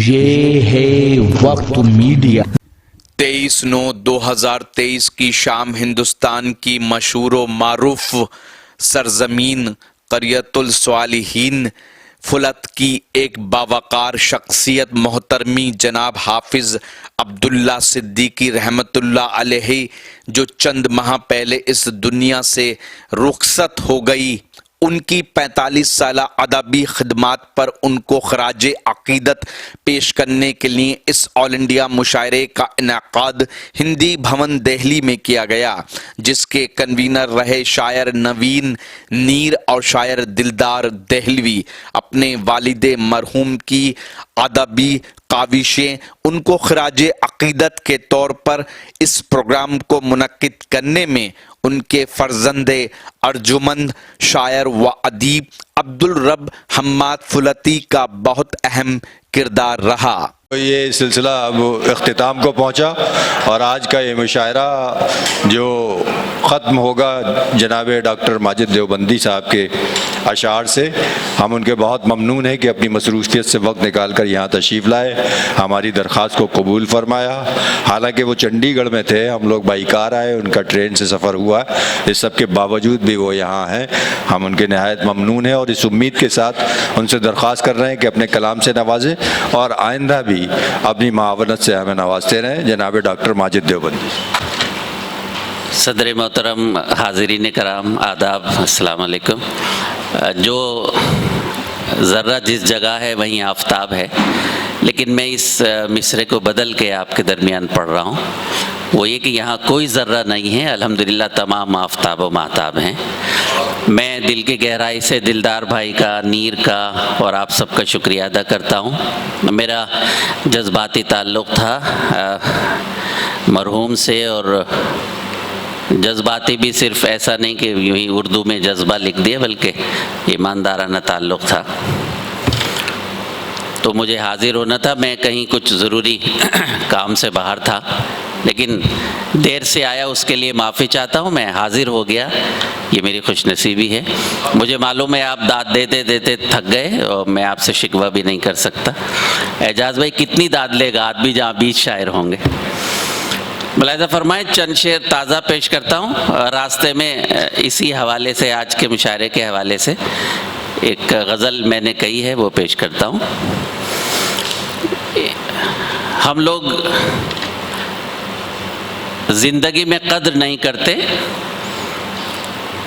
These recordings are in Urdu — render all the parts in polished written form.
یہ ہے وقت میڈیا۔ 23/9/2023 کی شام ہندوستان کی مشہور و معروف سرزمین قریۃ الصالحین فلت کی ایک باوقار شخصیت محترمی جناب حافظ عبداللہ صدیقی رحمۃ اللہ علیہ جو چند ماہ پہلے اس دنیا سے رخصت ہو گئی، ان کی 45 سالہ ادبی خدمات پر ان کو خراج عقیدت پیش کرنے کے لیے اس آل انڈیا مشاعرے کا انعقاد ہندی بھون دہلی میں کیا گیا، جس کے کنوینر رہے شاعر نوین نیر اور شاعر دلدار دہلوی۔ اپنے والد مرحوم کی ادبی کاوشیں ان کو خراج عقیدت کے طور پر اس پروگرام کو منعقد کرنے میں ان کے فرزند ارجمند شاعر و ادیب عبدالرب حماد فلتی کا بہت اہم کردار رہا۔ یہ سلسلہ اب اختتام کو پہنچا اور آج کا یہ مشاعرہ جو ختم ہوگا جناب ڈاکٹر ماجد دیوبندی صاحب کے اشعار سے، ہم ان کے بہت ممنون ہیں کہ اپنی مصروفیت سے وقت نکال کر یہاں تشریف لائے، ہماری درخواست کو قبول فرمایا۔ حالانکہ وہ چنڈی گڑھ میں تھے، ہم لوگ بائی کار آئے، ان کا ٹرین سے سفر ہوا، اس سب کے باوجود بھی وہ یہاں ہیں، ہم ان کے نہایت ممنون ہیں اور اس امید کے ساتھ ان سے درخواست کر رہے ہیں کہ اپنے کلام سے نوازیں اور آئندہ بھی اپنی معاونت سے ہمیں نوازتے رہیں۔ جناب ڈاکٹر ماجد دیوبندی۔ صدر محترم، حاضرین کرام، آداب، السلام علیکم۔ جو ذرہ جس جگہ ہے وہیں آفتاب ہے، لیکن میں اس مصرعے کو بدل کے آپ کے درمیان پڑھ رہا ہوں، وہ یہ کہ یہاں کوئی ذرہ نہیں ہے، الحمدللہ تمام آفتاب و ماہتاب ہیں۔ میں دل کی گہرائی سے دلدار بھائی کا، نیر کا اور آپ سب کا شکریہ ادا کرتا ہوں۔ میرا جذباتی تعلق تھا مرحوم سے، اور جذباتی بھی صرف ایسا نہیں کہ یوں ہی اردو میں جذبہ لکھ دیا، بلکہ ایماندارانہ تعلق تھا، تو مجھے حاضر ہونا تھا۔ میں کہیں کچھ ضروری کام سے باہر تھا، لیکن دیر سے آیا، اس کے لیے معافی چاہتا ہوں۔ میں حاضر ہو گیا، یہ میری خوش نصیبی ہے۔ مجھے معلوم ہے آپ داد دیتے دیتے تھک گئے اور میں آپ سے شکوہ بھی نہیں کر سکتا۔ اعجاز بھائی کتنی داد لے گا آدمی جہاں 20 شاعر ہوں گے۔ ملاحظہ فرمائیں، چند شعر تازہ پیش کرتا ہوں۔ راستے میں اسی حوالے سے، آج کے مشاعرے کے حوالے سے ایک غزل میں نے کہی ہے، وہ پیش کرتا ہوں۔ ہم لوگ زندگی میں قدر نہیں کرتے،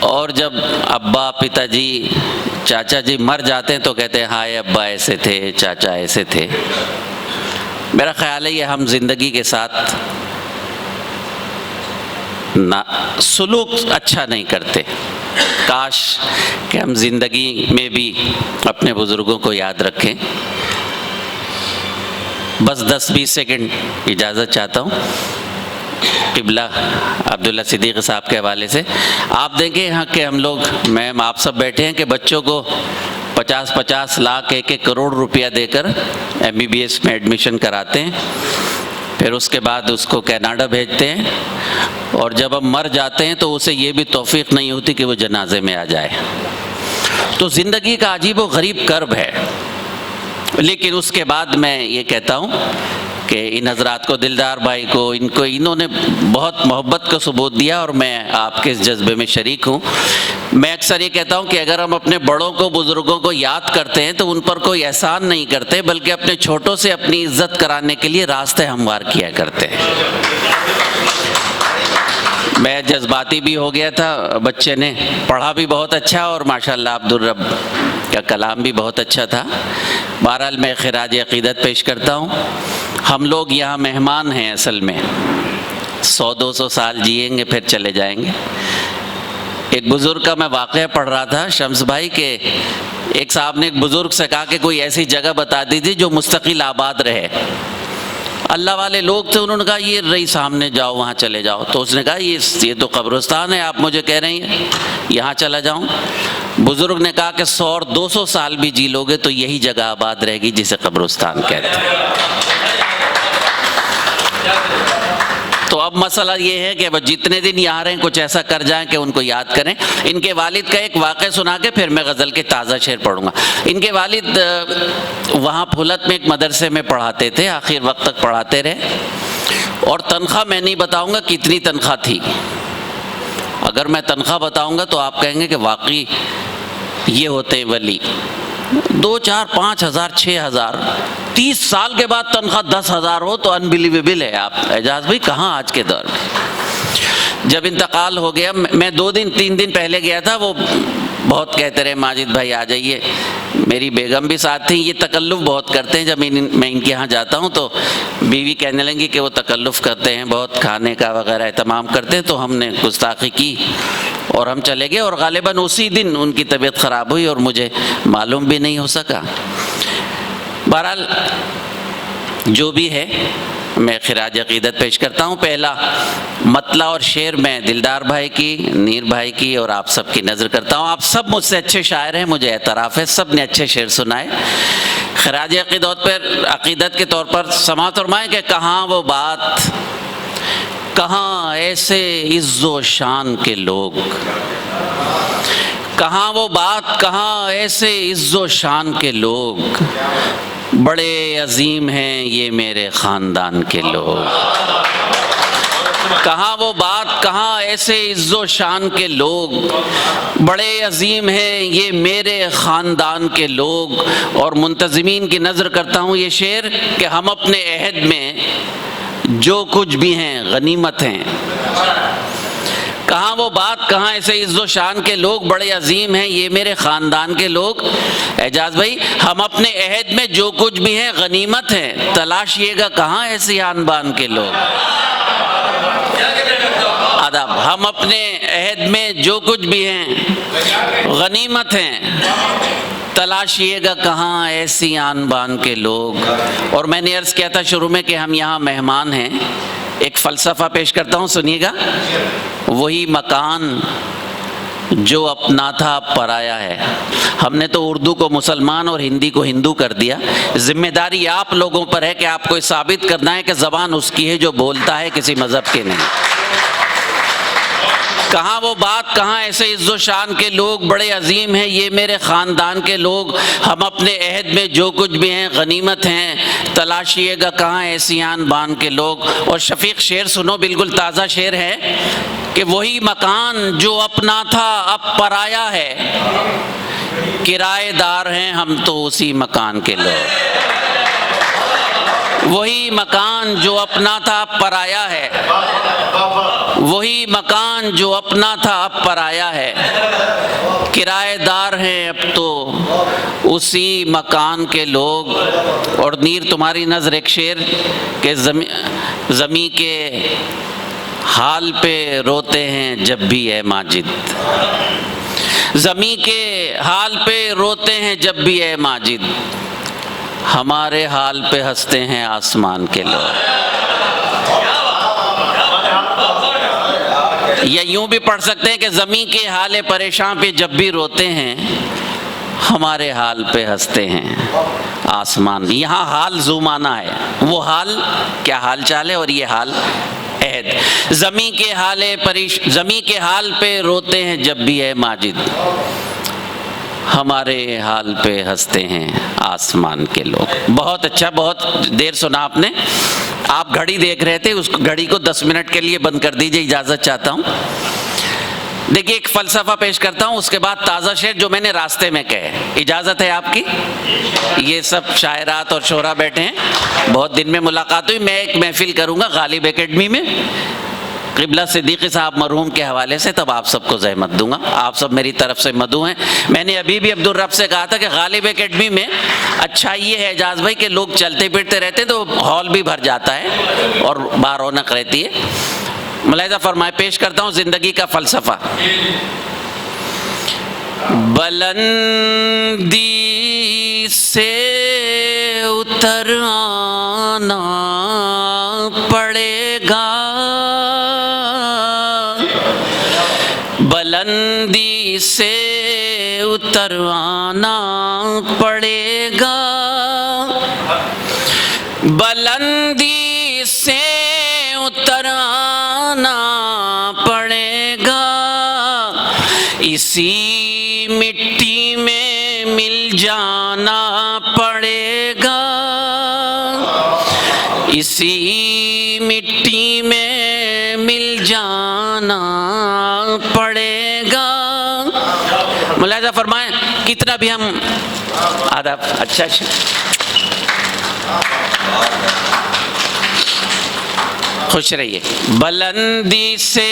اور جب ابا، پتا جی، چاچا جی مر جاتے ہیں تو کہتے ہیں ہائے ابا ایسے تھے، چاچا ایسے تھے۔ میرا خیال ہے یہ ہم زندگی کے ساتھ سلوک اچھا نہیں کرتے۔ کاش کہ ہم زندگی میں بھی اپنے بزرگوں کو یاد رکھیں۔ بس 10-20 سیکنڈ اجازت چاہتا ہوں قبلہ عبداللہ صدیقی صاحب کے حوالے سے۔ آپ دیکھیں یہاں کہ ہم لوگ، میم آپ سب بیٹھے ہیں، کہ بچوں کو 50-50 لاکھ 1-1 کروڑ روپیہ دے کر MBBS میں ایڈمیشن کراتے ہیں، پھر اس کے بعد اس کو کینیڈا بھیجتے ہیں، اور جب ہم مر جاتے ہیں تو اسے یہ بھی توفیق نہیں ہوتی کہ وہ جنازے میں آ جائے۔ تو زندگی کا عجیب و غریب کرب ہے۔ لیکن اس کے بعد میں یہ کہتا ہوں کہ ان حضرات کو، دلدار بھائی کو، انہوں نے بہت محبت کا ثبوت دیا، اور میں آپ کے اس جذبے میں شریک ہوں۔ میں اکثر یہ کہتا ہوں کہ اگر ہم اپنے بڑوں کو، بزرگوں کو یاد کرتے ہیں تو ان پر کوئی احسان نہیں کرتے، بلکہ اپنے چھوٹوں سے اپنی عزت کرانے کے لیے راستے ہموار کیا کرتے ہیں۔ میں جذباتی بھی ہو گیا تھا، بچے نے پڑھا بھی بہت اچھا، اور ماشاءاللہ عبدالرب کا کلام بھی بہت اچھا تھا۔ بہرحال میں خراج عقیدت پیش کرتا ہوں۔ ہم لوگ یہاں مہمان ہیں، اصل میں 100-200 سال جئیں گے پھر چلے جائیں گے۔ ایک بزرگ کا میں واقعہ پڑھ رہا تھا شمس بھائی، کہ ایک صاحب نے ایک بزرگ سے کہا کہ کوئی ایسی جگہ بتا دیجیے جو مستقل آباد رہے۔ اللہ والے لوگ تھے، انہوں نے کہا یہ رہی سامنے، جاؤ وہاں چلے جاؤ۔ تو اس نے کہا یہ تو قبرستان ہے، آپ مجھے کہہ رہی ہیں یہاں چلا جاؤں؟ بزرگ نے کہا کہ 100 اور 200 سال بھی جی لوگے تو یہی جگہ آباد رہے گی جسے قبرستان کہتے ہیں۔ تو اب مسئلہ یہ ہے کہ وہ جتنے دن یہاں رہیں کچھ ایسا کر جائیں کہ ان کو یاد کریں. ان کے والد کا ایک واقعہ سنا کے پھر میں غزل کے تازہ شعر پڑھوں گا. ان کے والد وہاں پھولت میں ایک مدرسے میں پڑھاتے تھے، آخر وقت تک پڑھاتے رہے. اور تنخواہ میں نہیں بتاؤں گا کتنی تنخواہ تھی. اگر میں تنخواہ بتاؤں گا تو آپ کہیں گے کہ واقعی یہ ہوتے ہیں ولی. 2 4 5 ہزار 6 ہزار 30 سال کے بعد تنخواہ 10 ہزار ہو تو انبلیویبل ہے. آپ اعجاز بھائی کہاں آج کے دور میں. جب انتقال ہو گیا، میں 2 دن 3 دن پہلے گیا تھا، وہ بہت کہتے رہے ماجد بھائی آ جائیے. میری بیگم بھی ساتھ تھیں. یہ تکلف بہت کرتے ہیں. جب میں ان کے یہاں جاتا ہوں تو بیوی کہنے لگی کہ وہ تکلف کرتے ہیں بہت، کھانے کا وغیرہ اہتمام کرتے ہیں. تو ہم نے گستاخی کی اور ہم چلے گئے، اور غالباً اسی دن ان کی طبیعت خراب ہوئی اور مجھے معلوم بھی نہیں ہو سکا. بہرحال جو بھی ہے میں خراج عقیدت پیش کرتا ہوں. پہلا مطلع اور شعر میں دلدار بھائی کی، نیر بھائی کی اور آپ سب کی نظر کرتا ہوں. آپ سب مجھ سے اچھے شاعر ہیں، مجھے اعتراف ہے. سب نے اچھے شعر سنائے. خراج عقیدت کے طور پر سماعت فرمائیں کہ کہاں وہ بات، کہاں ایسے عز و شان کے لوگ، کہاں وہ بات، کہاں ایسے عز و شان کے لوگ، بڑے عظیم ہیں یہ میرے خاندان کے لوگ. کہاں وہ بات، کہاں ایسے عز و شان کے لوگ، بڑے عظیم ہیں یہ میرے خاندان کے لوگ. اور منتظمین کی نظر کرتا ہوں یہ شعر کہ ہم اپنے عہد میں جو کچھ بھی ہیں غنیمت ہیں. کہاں وہ بات، کہاں ایسے عز و شان کے لوگ، بڑے عظیم ہیں یہ میرے خاندان کے لوگ. اعجاز بھائی ہم اپنے عہد میں جو کچھ بھی ہیں غنیمت ہیں، تلاشیے گا کہاں ایسے آن بان کے لوگ. آداب. ہم اپنے عہد میں جو کچھ بھی ہیں غنیمت ہیں، تلاشیے گا کہاں ایسی آن بان کے لوگ. اور میں نے عرض کیا تھا شروع میں کہ ہم یہاں مہمان ہیں. ایک فلسفہ پیش کرتا ہوں، سنیے گا. وہی مکان جو اپنا تھا اب پرایا ہے. ہم نے تو اردو کو مسلمان اور ہندی کو ہندو کر دیا. ذمہ داری آپ لوگوں پر ہے کہ آپ کو ثابت کرنا ہے کہ زبان اس کی ہے جو بولتا ہے، کسی مذہب کے نہیں. کہاں وہ بات، کہاں ایسے عز و شان کے لوگ، بڑے عظیم ہیں یہ میرے خاندان کے لوگ. ہم اپنے عہد میں جو کچھ بھی ہیں غنیمت ہیں، تلاشیے گا کہاں ایسی آن بان کے لوگ. اور شفیق شعر سنو، بالکل تازہ شعر ہے کہ وہی مکان جو اپنا تھا اب پرایا ہے، کرایہ دار ہیں ہم تو اسی مکان کے لوگ. وہی مکان جو اپنا تھا اب پرایا ہے، وہی مکان جو اپنا تھا اب پرایا ہے، کرایہ دار ہیں اب تو اسی مکان کے لوگ. اور نیر تمہاری نظر ایک شعر کہ زمیں کے حال پہ روتے ہیں جب بھی اے ماجد، زمیں کے حال پہ روتے ہیں جب بھی اے ماجد، ہمارے حال پہ ہنستے ہیں آسمان کے لوگ. یا یوں بھی پڑھ سکتے ہیں کہ زمین کے حال پریشان پہ جب بھی روتے ہیں، ہمارے حال پہ ہنستے ہیں آسمان. یہاں حال زمانہ ہے، وہ حال کیا حال چال ہے اور یہ حال عہد. زمین کے حال پہ روتے ہیں جب بھی اے ماجد، ہمارے حال پہ ہنستے ہیں آسمان کے لوگ. بہت اچھا، بہت دیر سنا آپ نے. آپ گھڑی دیکھ رہے تھے، اس گھڑی کو 10 منٹ کے لیے بند کر دیجئے، اجازت چاہتا ہوں. دیکھیے ایک فلسفہ پیش کرتا ہوں، اس کے بعد تازہ شعر جو میں نے راستے میں کہے. اجازت ہے آپ کی؟ یہ سب شاعرات اور شعراء بیٹھے ہیں، بہت دن میں ملاقات ہوئی. میں ایک محفل کروں گا غالب اکیڈمی میں قبلہ صدیقی صاحب مرحوم کے حوالے سے، تب آپ سب کو زحمت دوں گا. آپ سب میری طرف سے مدعو ہیں. میں نے ابھی بھی عبدالرب سے کہا تھا کہ غالب اکیڈمی میں اچھا یہ ہے اعجاز بھائی کہ لوگ چلتے پھرتے رہتے تو ہال بھی بھر جاتا ہے اور بارونق رہتی ہے. ملاحظہ فرمائے، پیش کرتا ہوں زندگی کا فلسفہ. بلندی سے اتر آنا پڑے گا، بلندی سے اتر آنا پڑے گا، بلندی سے اتر اتر آنا پڑے گا، اسی مٹی میں مل جانا پڑے گا، اسی مٹی میں مل جانا پڑے گا۔ ملاحظہ فرمائیں کتنا بھی ہم آداب اچھا خوش رہیے۔ بلندی سے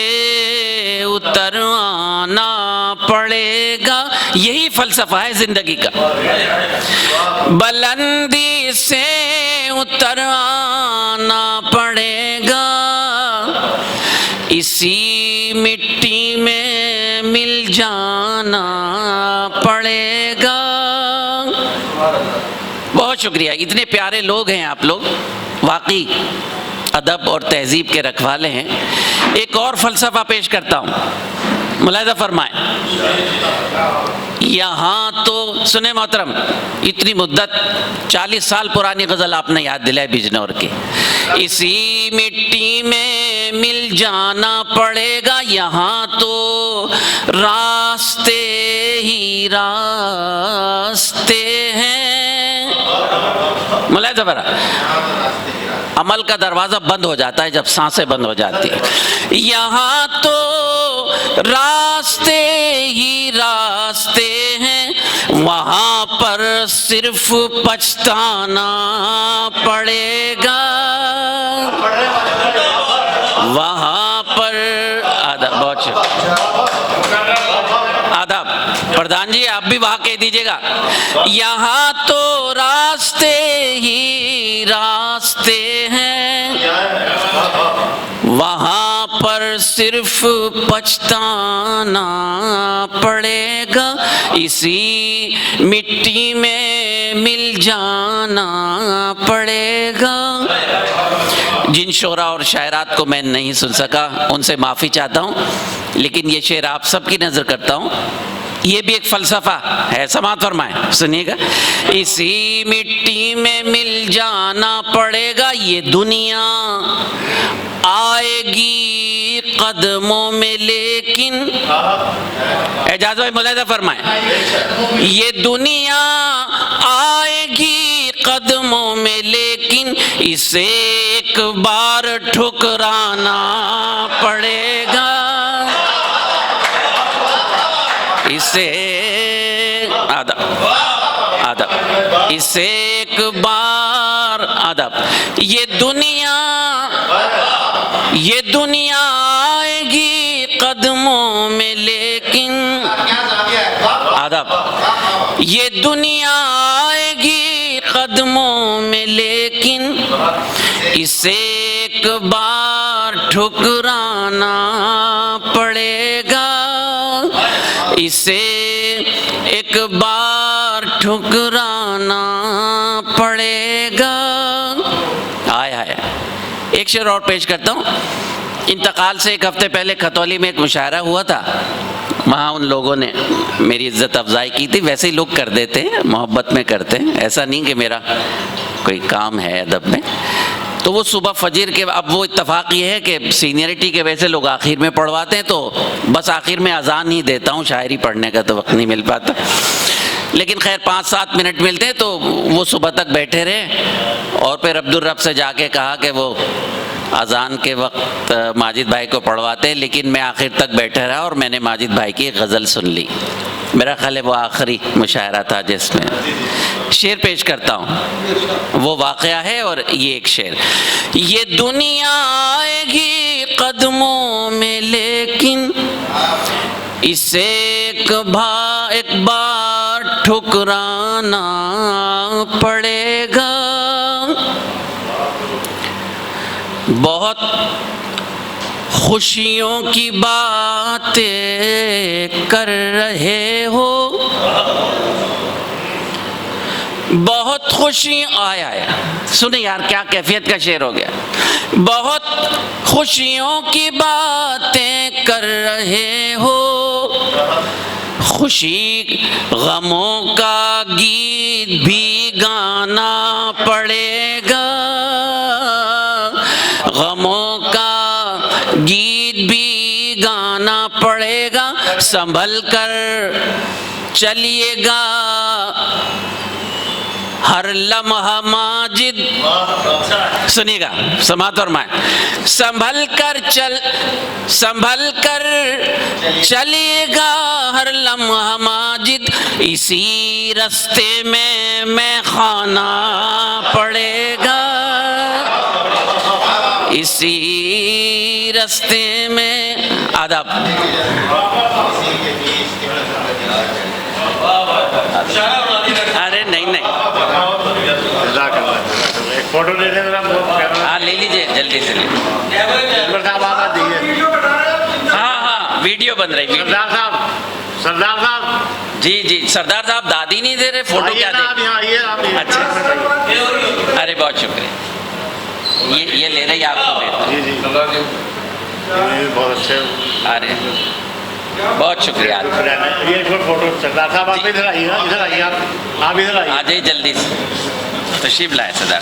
اتر آنا پڑے گا، یہی فلسفہ ہے زندگی کا۔ بلندی سے اتر آنا پڑے گا، اسی مٹی میں مل جانا پڑے گا۔ بہت شکریہ، اتنے پیارے لوگ ہیں آپ لوگ، واقعی ادب اور تہذیب کے رکھوالے ہیں۔ ایک اور فلسفہ پیش کرتا ہوں، ملاحظہ فرمائیں۔ یہاں تو سنیں محترم، اتنی مدت 40 سال پرانی غزل آپ نے یاد دلائی بجنور کی۔ اسی مٹی میں مل جانا پڑے گا، یہاں تو راستے ہی راستے ہیں۔ ملاحظہ فرمائیں، عمل کا دروازہ بند ہو جاتا ہے جب سانسیں بند ہو جاتی ہیں۔ یہاں تو راستے ہی راستے ہیں، وہاں پر صرف پچھتانا پڑے گا، وہاں پر آداب۔ بہت آداب پردھان جی، آپ بھی وہاں کہہ دیجیے گا، یہاں تو راستے ہی راستے ہیں، وہاں پر صرف پچھتانا پڑے گا، اسی مٹی میں مل جانا پڑے گا۔ جن شعراء اور شاعرات کو میں نہیں سن سکا ان سے معافی چاہتا ہوں، لیکن یہ شعر آپ سب کی نظر کرتا ہوں، یہ بھی ایک فلسفہ ہے، سماعت فرمائیں، سنیے گا۔ اسی مٹی میں مل جانا پڑے گا، یہ دنیا آئے گی قدموں میں لیکن، اعجاز بھائی ملاحظہ فرمائیں، یہ دنیا آئے گی قدموں میں لیکن اسے ایک بار ٹھکرانا پڑے گا، اسے آداب اسے ایک بار آداب۔ یہ دنیا آئے گی قدموں میں لیکن، آداب، یہ دنیا آئے گی قدموں میں لیکن اسے ایک بار ٹھکرانا پڑے گا، اسے ایک بار ٹھکرانا پڑے گا۔ آئے ایک شعر اور پیش کرتا ہوں۔ انتقال سے ایک ہفتے پہلے کھتولی میں ایک مشاعرہ ہوا تھا، وہاں ان لوگوں نے میری عزت افزائی کی تھی، ویسے ہی لوگ کر دیتے ہیں، محبت میں کرتے ہیں، ایسا نہیں کہ میرا کوئی کام ہے ادب میں۔ تو وہ صبح فجر کے، اب وہ اتفاق یہ ہے کہ سینئرٹی کے وجہ سے لوگ آخر میں پڑھواتے ہیں، تو بس آخر میں اذان ہی دیتا ہوں، شاعری پڑھنے کا تو وقت نہیں مل پاتا، لیکن خیر 5-7 منٹ ملتے ہیں، تو وہ صبح تک بیٹھے رہے، اور پھر عبدالرب سے جا کے کہا کہ وہ اذان کے وقت ماجد بھائی کو پڑھواتے ہیں، لیکن میں آخر تک بیٹھا رہا اور میں نے ماجد بھائی کی غزل سن لی۔ میرا خیال ہے وہ آخری مشاعرہ تھا جس میں شعر پیش کرتا ہوں، وہ واقعہ ہے اور یہ ایک شعر۔ یہ دنیا آئے گی قدموں میں لیکن اسے ایک بار ٹھکرانا پڑے گا، بہت خوشیوں کی باتیں کر رہے ہو، بہت خوشی آیا سنیں یار کیا کیفیت کا شعر ہو گیا، بہت خوشیوں کی باتیں کر رہے ہو، خوشی غموں کا گیت بھی گانا پڑے گا، غموں کا پڑے گا، سنبھل کر چلیے گا ہر لمحہ ماجد. سنیے گا، سماعت فرمائیں. سنبھل کر چلیے گا ہر لمحہ ماجد، اسی رستے میں خانہ پڑے گا، اسی رستے میں. آداب. ارے نہیں فوٹو لے لیں. ہاں لے لیجیے جلدی سے. ہاں ویڈیو بن رہی. سردار صاحب جی سردار صاحب دادی نہیں دے رہے فوٹو کیا دے. اچھا ارے بہت شکریہ. یہ لے رہی آپ کو جی بہت اچھے. ارے بہت شکریہ. یہ فوٹو سردار صاحب آپ ادھر آئیے، ادھر آئیے، آپ ادھر آئیے. آ جائیے جلدی سے، تشریف لائے سردار.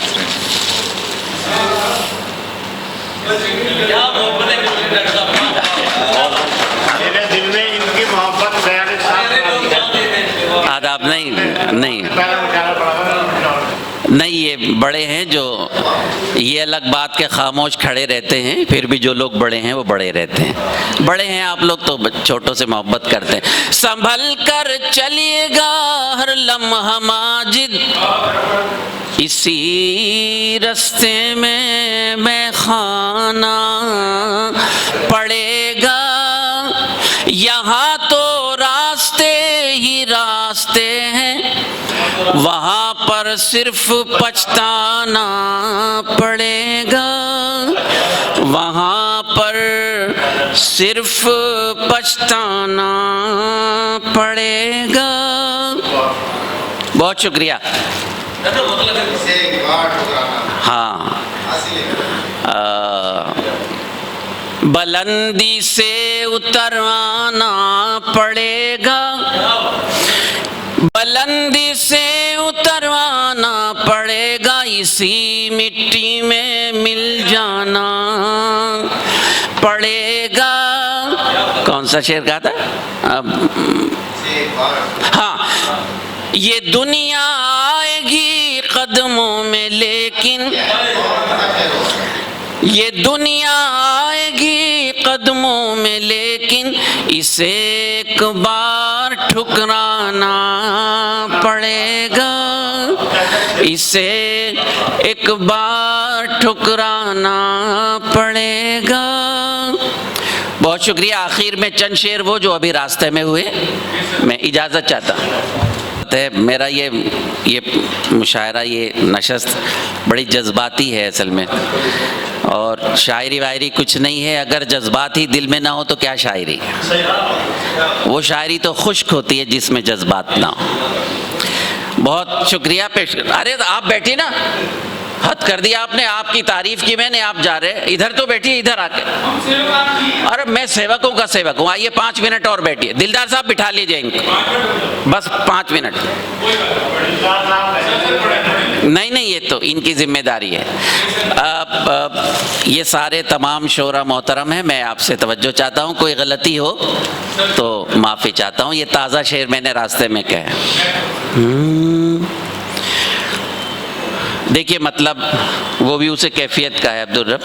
میرے دل میں ان کی محبت آداب. نہیں یہ بڑے ہیں جو یہ الگ بات کے خاموش کھڑے رہتے ہیں، پھر بھی جو لوگ بڑے ہیں وہ بڑے رہتے ہیں. بڑے ہیں آپ لوگ تو چھوٹوں سے محبت کرتے ہیں. سنبھل کر چلیے گا ہر لمحہ ماجد، اسی رستے میں خانہ پڑے گا. یہاں تو راستے ہی راستے ہیں، وہاں پر صرف پچھتانا پڑے گا، وہاں پر صرف پچھتانا پڑے گا. بہت شکریہ. ہاں بلندی سے اتروانا پڑے گا، بلندی سے اتروانا پڑے گا، اسی مٹی میں مل جانا پڑے گا. کون سا شعر کہا تھا؟ ہاں یہ دنیا آئے گی قدموں میں، لیکن یہ دنیا آئے گی قدموں میں، لیکن اسے ایک بار ٹھکرانا پڑے گا، اسے ایک بار ٹھکرانا پڑے گا. بہت شکریہ. آخر میں چند شعر وہ جو ابھی راستے میں ہوئے، میں اجازت چاہتا ہوں. میرا یہ مشاعرہ، یہ نشست بڑی جذباتی ہے اصل میں، اور شاعری وائری کچھ نہیں ہے. اگر جذبات ہی دل میں نہ ہو تو کیا شاعری؟ وہ شاعری تو خشک ہوتی ہے جس میں جذبات نہ ہو. بہت شکریہ پیش. ارے آپ بیٹھی نا، حد کر دیا آپ نے. آپ کی تعریف کی میں نے، آپ جا رہے. ادھر تو بیٹھیے، ادھر آ کے. ارے میں سیوکوں کا سیوک ہوں. آئیے 5 منٹ اور بیٹھیے. دلدار صاحب بٹھا لیجیے ان کو، بس 5 منٹ. نہیں یہ تو ان کی ذمہ داری ہے. یہ سارے تمام شعراء محترم ہیں. میں آپ سے توجہ چاہتا ہوں، کوئی غلطی ہو تو معافی چاہتا ہوں. یہ تازہ شعر میں نے راستے میں کہا. دیکھیے مطلب وہ بھی اسے کیفیت کا ہے. عبدالرب.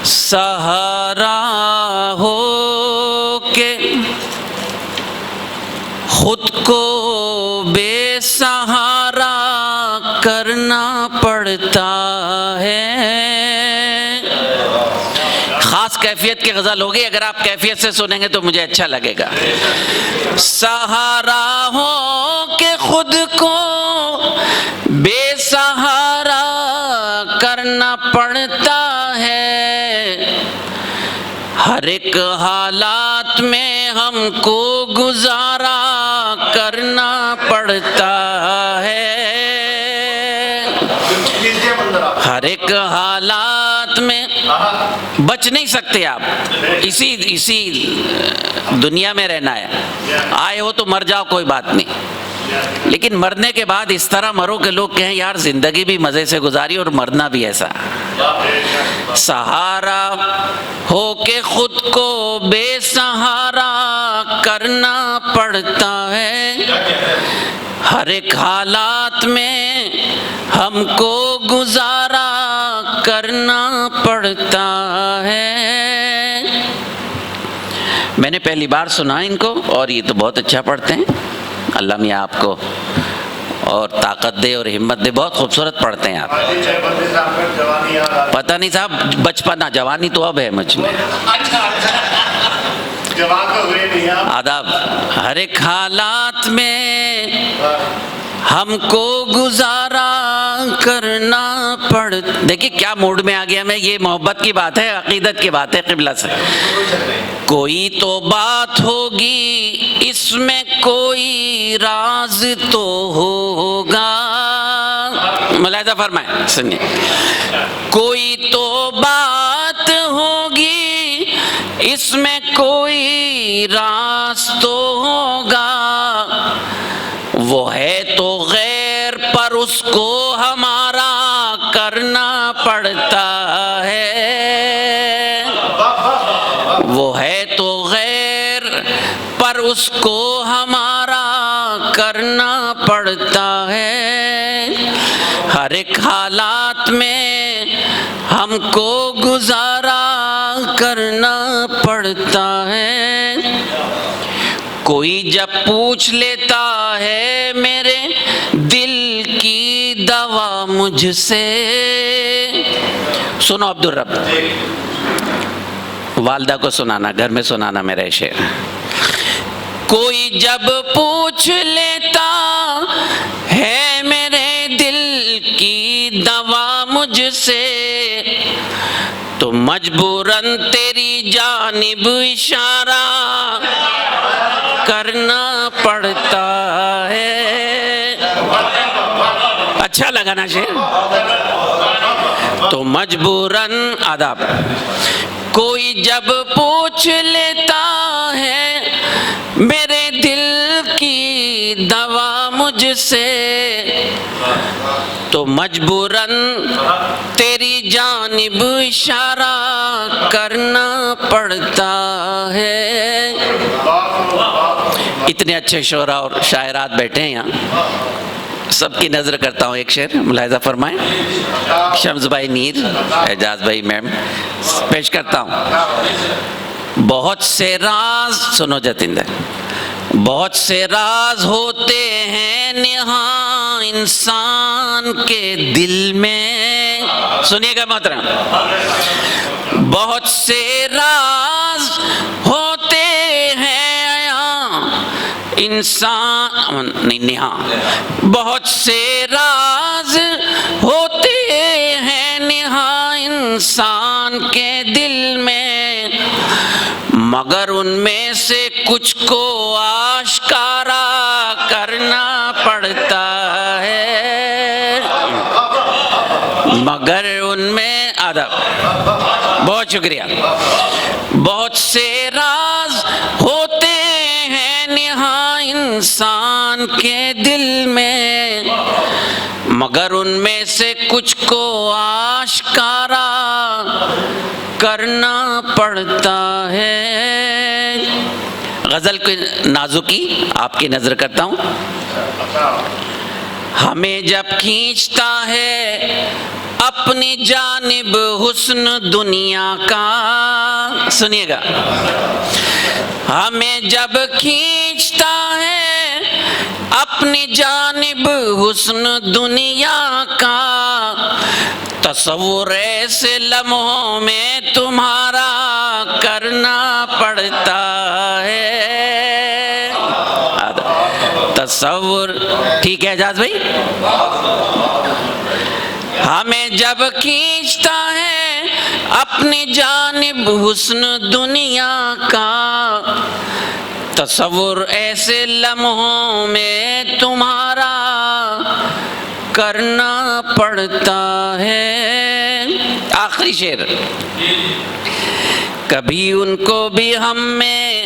سہارا ہو کے خود کو بے سہارا کرنا پڑتا ہے. خاص کیفیت کی غزل ہوگی. اگر آپ کیفیت سے سنیں گے تو مجھے اچھا لگے گا. سہارا ہو کہ خود کو بے سہارا کرنا پڑتا ہے، ہر ایک حالات میں ہم کو گزارا کرنا پڑتا ہے، ہر ایک حالات میں بچ نہیں سکتے آپ. اسی دنیا میں رہنا ہے. آئے ہو تو مر جاؤ، کوئی بات نہیں. لیکن مرنے کے بعد اس طرح مرو کہ لوگ کہیں یار زندگی بھی مزے سے گزاری اور مرنا بھی ایسا. سہارا ہو کے خود کو بے سہارا کرنا پڑتا ہے. ہر ایک حالات میں ہم کو گزارا کرنا پڑتا ہے. میں نے پہلی بار سنا ان کو اور یہ تو بہت اچھا پڑھتے ہیں. اللہ میاں آپ کو اور طاقت دے اور ہمت دے. بہت خوبصورت پڑھتے ہیں آپ. پتہ نہیں صاحب بچپنا جوانی تو اب ہے مجھ میں. آداب. ہر ایک حالات میں ہم کو گزارا کرنا پڑ. دیکھیے کیا موڈ میں آ گیا میں. یہ محبت کی بات ہے, عقیدت کی بات ہے قبلہ سے. کوئی تو بات ہوگی اس میں کوئی راز تو ہوگا. ملاحظہ فرمائیں سنیے. کوئی تو بات ہوگی اس میں کوئی راز تو ہوگا. وہ ہے تو غیر پر اس کو ہمارا کرنا پڑتا ہے. وہ ہے تو غیر پر اس کو ہمارا کرنا پڑتا ہے. ہر ایک حالات میں ہم کو گزارا کرنا پڑتا ہے. کوئی جب پوچھ لیتا ہے میرے دل کی دوا مجھ سے. سنو عبدالرب, والدہ کو سنانا, گھر میں سنانا میرا شعر. کوئی جب پوچھ لیتا ہے میرے دل کی دوا مجھ سے تو مجبوراً تیری جانب اشارہ کرنا پڑتا ہے. اچھا لگا نا شعر. تو مجبوراً آداب. کوئی جب پوچھ لیتا ہے میرے دل کی دوا مجھ سے تو مجبوراً تیری جانب اشارہ کرنا پڑتا ہے. اتنے اچھے شعراء اور شاعرات بیٹھے ہیں یہاں. سب کی نظر کرتا ہوں. ایک شعر ملاحظہ فرمائیں. شمس بھائی نیر, اعجاز بھائی میم پیش کرتا ہوں. بہت سے راز, سنو جتیندر, بہت سے راز ہوتے ہیں نہاں انسان کے دل میں. سنیے گا محترم. بہت سے راز ہوتے ہیں انسان نہیں نہاں. بہت سے راز ہوتے ہیں نہاں انسان کے دل میں مگر ان میں سے کچھ کو آشکارا کرنا پڑتا ہے. مگر ان میں ادب. بہت شکریہ. بہت سے راز ہوتے ہیں نہاں انسان کے دل میں مگر ان میں سے کچھ کو آشکارا کرنا پڑتا ہے. غزل کی نازکی آپ کی نظر کرتا ہوں. ہمیں جب کھینچتا ہے اپنی جانب حسن دنیا کا. سنیے گا. ہمیں جب کھینچتا ہے اپنی جانب حسن دنیا کا تصور ایسے لمحوں میں تمہارا کرنا پڑتا ہے. تصور ٹھیک ہے اعجاز بھائی. ہمیں جب کھینچتا ہے اپنی جانب حسن دنیا کا تصور ایسے لمحوں میں تمہارا کرنا پڑتا ہے. آخری شعر. کبھی ان کو بھی ہم میں